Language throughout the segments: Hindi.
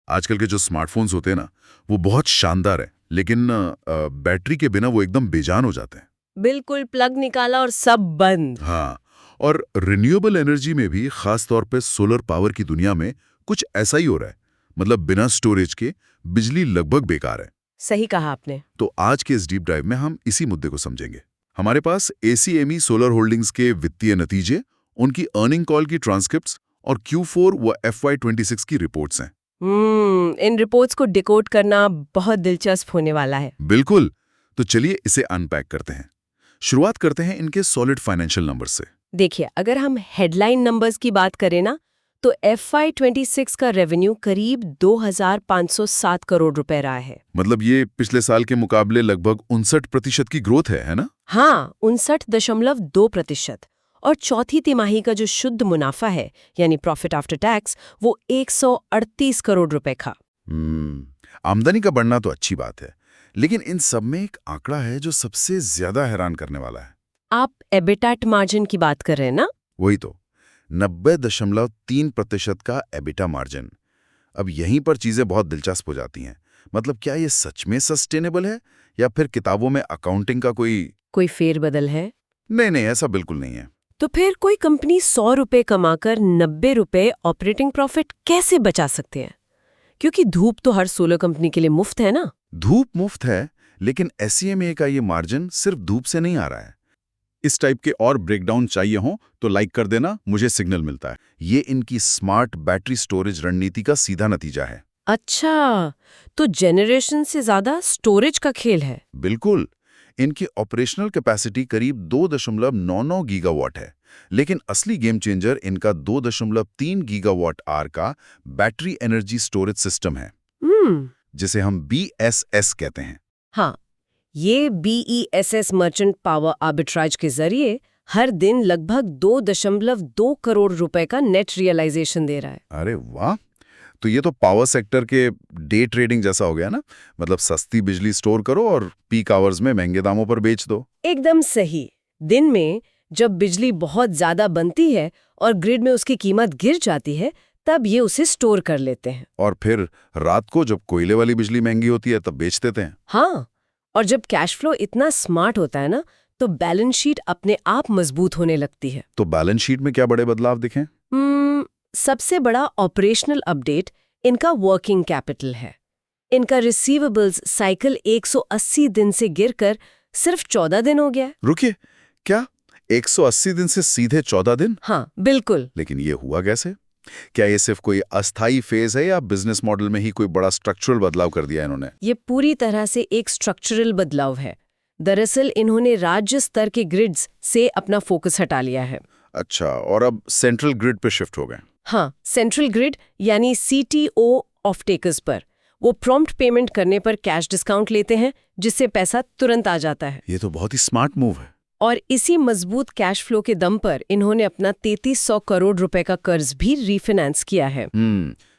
आजकल के जो स्मार्टफोन्स होते हैं ना, वो बहुत शानदार है, लेकिन बैटरी के बिना वो एकदम बेजान हो जाते हैं। बिल्कुल, प्लग निकाला और सब बंद। हाँ, और रिन्यूएबल एनर्जी में भी खास तौर पे सोलर पावर की दुनिया में कुछ ऐसा ही हो रहा है। मतलब बिना स्टोरेज के बिजली लगभग बेकार है। सही कहा आपने। तो आज के इस डीप ड्राइव में हम इसी मुद्दे को समझेंगे। हमारे पास एसीएमई सोलर होल्डिंग्स के वित्तीय नतीजे, उनकी अर्निंग कॉल की ट्रांसक्रिप्ट्स और Q4 व FY26 की रिपोर्ट्स हैं। इन रिपोर्ट्स को डिकोड करना बहुत दिलचस्प होने वाला है। बिल्कुल। तो चलिए इसे अनपैक करते हैं। शुरुआत करते हैं इनके सॉलिड फाइनेंशियल नंबर्स से। देखिए, अगर हम हेडलाइन नंबर्स की बात करें ना, तो FY26 का रेवेन्यू करीब 2,507 करोड़ रुपए रहा है। मतलब ये पिछले साल के मुकाबले लगभग 59% की ग्रोथ है ना? हाँ, 59.2%। और चौथी तिमाही का जो शुद्ध मुनाफा है, यानी प्रॉफिट आफ्टर टैक्स, वो 138 करोड़ रुपए का। आमदनी का बढ़ना तो अच्छी बात है, लेकिन इन सब में एक आंकड़ा है जो सबसे ज्यादा हैरान करने वाला है। आप एबिटाट मार्जिन की बात कर रहे हैं ना? वही तो, 90.3% का एबिटा मार्जिन। अब यहीं पर चीजें बहुत दिलचस्प हो जाती हैं। मतलब क्या ये सच में सस्टेनेबल है या फिर किताबों में अकाउंटिंग का कोई फेरबदल है? नहीं नहीं, ऐसा बिल्कुल नहीं है। तो फिर कोई कंपनी 100 रुपए कमाकर 90 रुपए ऑपरेटिंग प्रॉफिट कैसे बचा सकते हैं? क्योंकि धूप तो हर सोलर कंपनी के लिए मुफ्त है ना। धूप मुफ्त है, लेकिन एसीएमए का ये मार्जिन सिर्फ धूप से नहीं आ रहा है। इस टाइप के और ब्रेकडाउन चाहिए हो तो लाइक कर देना, मुझे सिग्नल मिलता है। ये इनकी स्मार्ट बैटरी स्टोरेज रणनीति का सीधा नतीजा है। अच्छा, तो जनरेशन से ज्यादा स्टोरेज का खेल है। बिल्कुल। इनकी ऑपरेशनल कैपेसिटी करीब 2.99 गीगावाट है, लेकिन असली गेम चेंजर इनका 2.3 गीगावाट आर का बैटरी एनर्जी स्टोरेज सिस्टम है, जिसे हम BSS कहते हैं। हाँ, ये BESS मर्चेंट पावर आर्बिट्राज के जरिए हर दिन लगभग 2.2 करोड़ रुपए का नेट रियलाइजेशन दे रहा है। अरे वाह! तो ये तो पावर सेक्टर के डे ट्रेडिंग जैसा हो गया ना। मतलब सस्ती बिजली स्टोर करो और पीक आवर्स में महंगे दामों पर बेच दो। एकदम सही। दिन में जब बिजली बहुत ज्यादा बनती है और ग्रिड में उसकी कीमत गिर जाती है, तब ये उसे स्टोर कर लेते हैं। और फिर रात को जब कोयले वाली बिजली महंगी होती है तब बेच देते हैं। हाँ, और जब कैश फ्लो इतना स्मार्ट होता है ना, तो बैलेंस शीट अपने आप मजबूत होने लगती है। तो बैलेंस शीट में क्या बड़े बदलाव दिखे? सबसे बड़ा ऑपरेशनल अपडेट इनका वर्किंग कैपिटल है। इनका रिसीवेबल्स साइकिल 180 दिन से गिरकर सिर्फ 14 दिन हो गया है। रुकिए, क्या 180 दिन से सीधे 14 दिन? हाँ, बिल्कुल। लेकिन ये हुआ कैसे? क्या ये सिर्फ कोई अस्थाई फेज है या बिजनेस मॉडल में ही कोई बड़ा स्ट्रक्चरल बदलाव कर दिया इन्होंने? ये पूरी तरह से एक स्ट्रक्चरल बदलाव है। दरअसल इन्होंने राज्य स्तर के ग्रिड्स से अपना फोकस हटा लिया है। अच्छा, और अब सेंट्रल ग्रिड पे शिफ्ट हो गए। हाँ, सेंट्रल ग्रिड यानी CTO ऑफ टेकर्स पर वो प्रॉम्प्ट पेमेंट करने पर कैश डिस्काउंट लेते हैं, जिससे पैसा तुरंत आ जाता है। ये तो बहुत ही स्मार्ट मूव है। और इसी मजबूत कैश फ्लो के दम पर इन्होंने अपना 3300 करोड़ रुपए का कर्ज भी रीफाइनेंस किया है।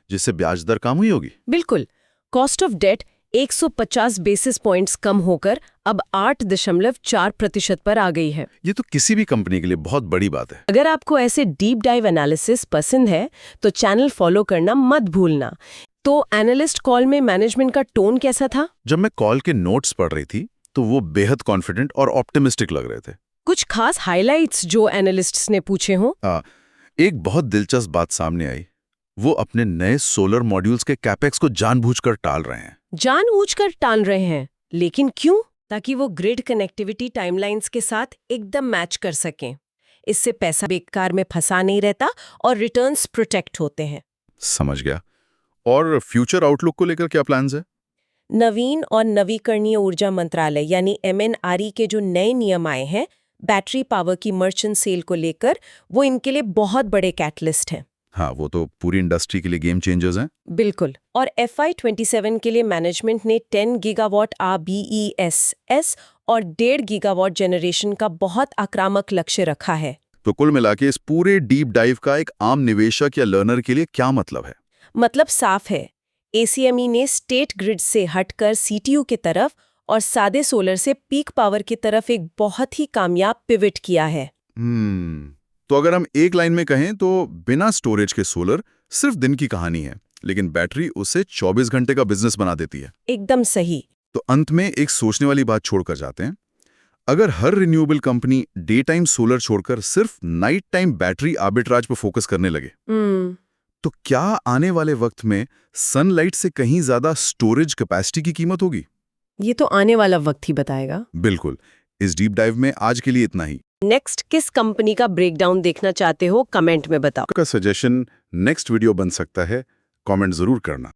जिससे ब्याज दर कम हुई होगी। बिल्कुल। Cost of debt 150 basis points कम होकर अब 8.4% पर आ गई है। ये तो किसी भी कंपनी के लिए बहुत बड़ी बात है। अगर आपको ऐसे डीप डाइव एनालिसिस पसंद है तो चैनल फॉलो करना मत भूलना। तो एनालिस्ट कॉल में मैनेजमेंट का टोन कैसा था? जब मैं कॉल के नोट्स पढ़ रही थी तो वो बेहद कॉन्फिडेंट और ऑप्टिमिस्टिक लग रहे थे। कुछ खास हाइलाइट्स जो एनालिस्ट्स ने पूछे हों? एक बहुत दिलचस्प बात सामने आई। वो अपने नए सोलर मॉड्यूल्स के कैपेक्स को जानबूझकर टाल रहे हैं। जानबूझकर टाल रहे हैं, लेकिन क्यों? ताकि वो ग्रिड कनेक्टिविटी टाइमलाइंस के साथ एकदम मैच कर सकें। इससे पैसा बेकार में फंसा नहीं रहता और रिटर्न्स प्रोटेक्ट होते हैं। समझ गया। और फ्यूचर आउटलुक को लेकर क्या प्लान्स है? नवीन और नवीकरणीय ऊर्जा मंत्रालय यानी MNRE के जो नए नियम आए हैं बैटरी पावर की मर्चेंट सेल को लेकर, वो इनके लिए बहुत बड़े कैटलिस्ट हैं। हाँ, वो तो पूरी इंडस्ट्री के लिए गेम चेंजर्स हैं। बिल्कुल। और FY27 के लिए मैनेजमेंट ने 10 गीगावाट RBESS और 1.5 गीगावाट जनरेशन का बहुत आक्रामक लक्ष्य रखा है। तो कुल मिलाके इस पूरे डीप डाइव का एक आम निवेशक या लर्नर के लिए क्या मतलब है? मतलब साफ है, ACME ने स्टेट ग्रिड से हटकर CTU की तरफ और सादे सोलर से पीक पावर की तरफ एक बहुत ही कामयाब पिवट किया है। तो अगर हम एक लाइन में कहें तो बिना स्टोरेज के सोलर सिर्फ दिन की कहानी है, लेकिन बैटरी उसे 24 घंटे का बिजनेस बना देती है। एकदम सही। तो अंत में एक सोचने वाली बात छोड़कर जाते हैं। अगर हर renewable company day time solar छोड़कर सिर्फ नाइट टाइम बैटरी आर्बिट्राज पर फोकस करने लगे, तो क्या आने वाले वक्त में सनलाइट से कहीं ज्यादा स्टोरेज कैपेसिटी की कीमत होगी? ये तो आने वाला वक्त ही बताएगा। बिल्कुल। इस डीप डाइव में आज के लिए इतना ही। नेक्स्ट किस कंपनी का ब्रेकडाउन देखना चाहते हो, कमेंट में बताओ। आपका सजेशन नेक्स्ट वीडियो बन सकता है, कमेंट जरूर करना।